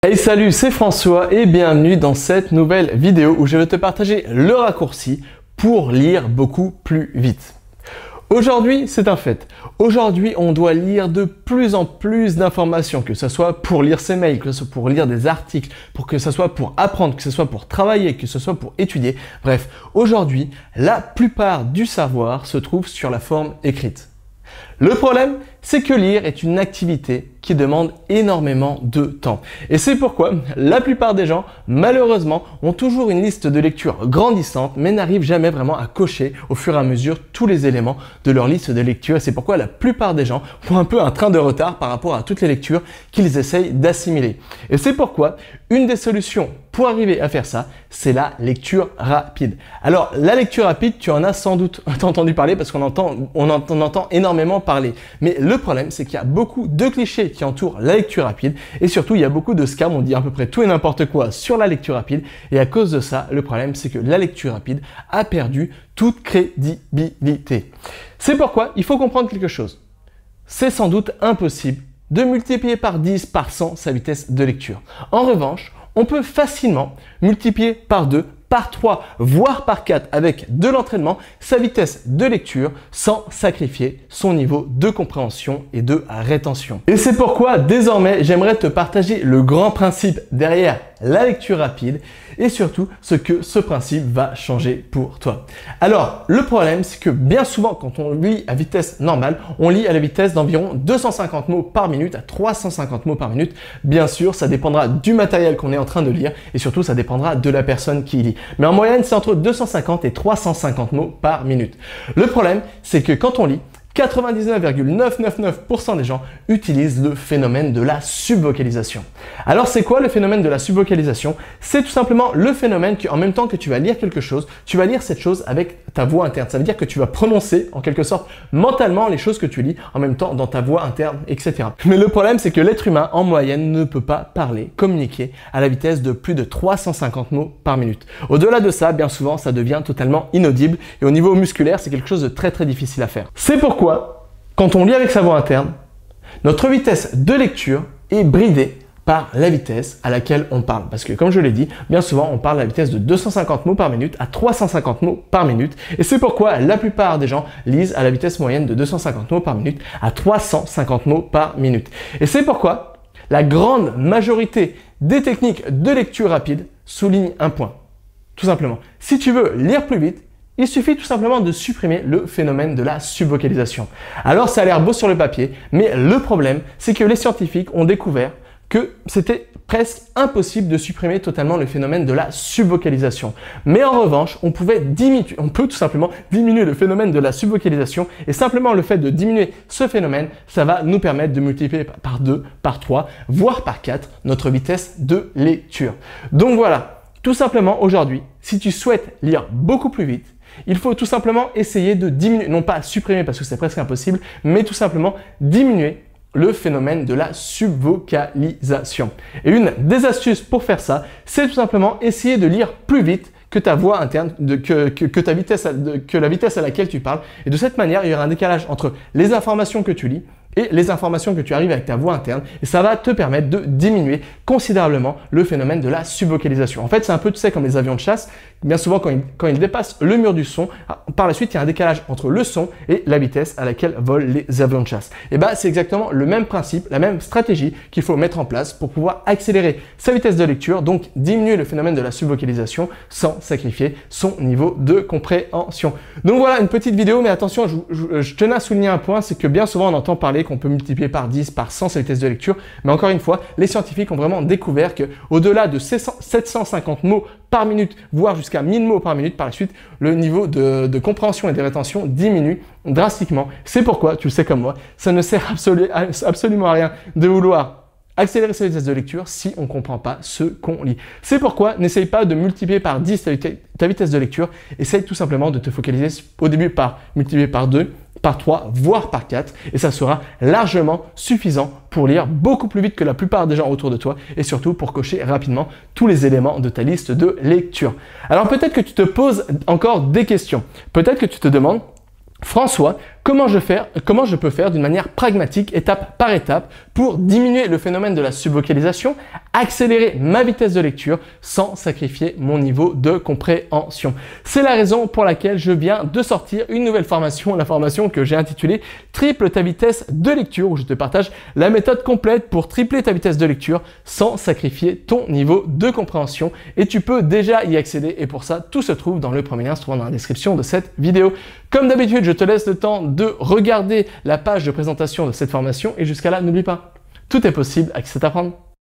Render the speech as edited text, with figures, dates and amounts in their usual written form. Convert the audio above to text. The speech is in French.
Hey salut, c'est François et bienvenue dans cette nouvelle vidéo où je vais te partager le raccourci pour lire beaucoup plus vite. Aujourd'hui, c'est un fait. Aujourd'hui, on doit lire de plus en plus d'informations, que ce soit pour lire ses mails, que ce soit pour lire des articles, que ce soit pour apprendre, que ce soit pour travailler, que ce soit pour étudier. Bref, aujourd'hui, la plupart du savoir se trouve sur la forme écrite. Le problème, c'est que lire est une activité qui demande énormément de temps. Et c'est pourquoi la plupart des gens, malheureusement, ont toujours une liste de lecture grandissante, mais n'arrivent jamais vraiment à cocher au fur et à mesure tous les éléments de leur liste de lecture. Et c'est pourquoi la plupart des gens font un peu un train de retard par rapport à toutes les lectures qu'ils essayent d'assimiler. Et c'est pourquoi une des solutions pour arriver à faire ça, c'est la lecture rapide. Alors, la lecture rapide, tu en as sans doute entendu parler parce qu'on entend énormément parler. Mais le problème, c'est qu'il y a beaucoup de clichés qui entourent la lecture rapide et surtout, il y a beaucoup de scams. On dit à peu près tout et n'importe quoi sur la lecture rapide et à cause de ça, le problème, c'est que la lecture rapide a perdu toute crédibilité. C'est pourquoi il faut comprendre quelque chose. C'est sans doute impossible de multiplier par 10, par 100 sa vitesse de lecture. En revanche, on peut facilement multiplier par 2, par 3, voire par 4 avec de l'entraînement sa vitesse de lecture sans sacrifier son niveau de compréhension et de rétention. Et c'est pourquoi désormais j'aimerais te partager le grand principe derrière la lecture rapide et surtout ce que ce principe va changer pour toi. Alors le problème, c'est que bien souvent quand on lit à vitesse normale, on lit à la vitesse d'environ 250 mots par minute à 350 mots par minute. Bien sûr, ça dépendra du matériel qu'on est en train de lire et surtout ça dépendra de la personne qui lit. Mais en moyenne, c'est entre 250 et 350 mots par minute. Le problème, c'est que quand on lit, 99,999% des gens utilisent le phénomène de la subvocalisation. Alors c'est quoi le phénomène de la subvocalisation? C'est tout simplement le phénomène qu'en même temps que tu vas lire quelque chose, tu vas lire cette chose avec ta voix interne. Ça veut dire que tu vas prononcer en quelque sorte mentalement les choses que tu lis en même temps dans ta voix interne, etc. Mais le problème, c'est que l'être humain en moyenne ne peut pas parler, communiquer à la vitesse de plus de 350 mots par minute. Au-delà de ça, bien souvent, ça devient totalement inaudible et au niveau musculaire, c'est quelque chose de très difficile à faire. C'est pourquoi quand on lit avec sa voix interne, notre vitesse de lecture est bridée par la vitesse à laquelle on parle. Parce que comme je l'ai dit, bien souvent on parle à la vitesse de 250 mots par minute à 350 mots par minute. Et c'est pourquoi la plupart des gens lisent à la vitesse moyenne de 250 mots par minute à 350 mots par minute. Et c'est pourquoi la grande majorité des techniques de lecture rapide soulignent un point. Tout simplement, si tu veux lire plus vite, il suffit tout simplement de supprimer le phénomène de la subvocalisation. Alors ça a l'air beau sur le papier, mais le problème, c'est que les scientifiques ont découvert que c'était presque impossible de supprimer totalement le phénomène de la subvocalisation. Mais en revanche, on peut tout simplement diminuer le phénomène de la subvocalisation et simplement le fait de diminuer ce phénomène, ça va nous permettre de multiplier par 2, par 3, voire par 4 notre vitesse de lecture. Donc voilà, tout simplement aujourd'hui, si tu souhaites lire beaucoup plus vite, il faut tout simplement essayer de diminuer, non pas supprimer parce que c'est presque impossible, mais tout simplement diminuer le phénomène de la subvocalisation. Et une des astuces pour faire ça, c'est tout simplement essayer de lire plus vite que ta voix interne, que la vitesse à laquelle tu parles. Et de cette manière, il y aura un décalage entre les informations que tu lis et les informations que tu arrives avec ta voix interne. Et ça va te permettre de diminuer considérablement le phénomène de la subvocalisation. En fait, c'est un peu, tu sais, comme les avions de chasse. Bien souvent, quand ils dépassent le mur du son, par la suite, il y a un décalage entre le son et la vitesse à laquelle volent les avions de chasse. Et bah, c'est exactement le même principe, la même stratégie qu'il faut mettre en place pour pouvoir accélérer sa vitesse de lecture, donc diminuer le phénomène de la subvocalisation sans sacrifier son niveau de compréhension. Donc voilà, une petite vidéo, mais attention, je tenais à souligner un point, c'est que bien souvent, on entend parler qu'on peut multiplier par 10, par 100 sa vitesse de lecture. Mais encore une fois, les scientifiques ont vraiment découvert que au-delà de 750 mots par minute, voire jusqu'à 1000 mots par minute, par la suite, le niveau de compréhension et de rétention diminue drastiquement. C'est pourquoi, tu le sais comme moi, ça ne sert absolument à rien de vouloir accélérer sa vitesse de lecture si on ne comprend pas ce qu'on lit. C'est pourquoi n'essaye pas de multiplier par 10 ta vitesse de lecture. Essaye tout simplement de te focaliser au début par multiplier par 2, par 3, voire par 4. Et ça sera largement suffisant pour lire beaucoup plus vite que la plupart des gens autour de toi et surtout pour cocher rapidement tous les éléments de ta liste de lecture. Alors peut-être que tu te poses encore des questions. Peut-être que tu te demandes, François, comment je peux faire d'une manière pragmatique, étape par étape, pour diminuer le phénomène de la subvocalisation, accélérer ma vitesse de lecture sans sacrifier mon niveau de compréhension. C'est la raison pour laquelle je viens de sortir une nouvelle formation, la formation que j'ai intitulée Triple ta vitesse de lecture, où je te partage la méthode complète pour tripler ta vitesse de lecture sans sacrifier ton niveau de compréhension. Et tu peux déjà y accéder, et pour ça, tout se trouve dans le premier lien se trouvant dans la description de cette vidéo. Comme d'habitude, je te laisse le temps de regarder la page de présentation de cette formation, et jusqu'à là, n'oublie pas, tout est possible avec cet apprendre.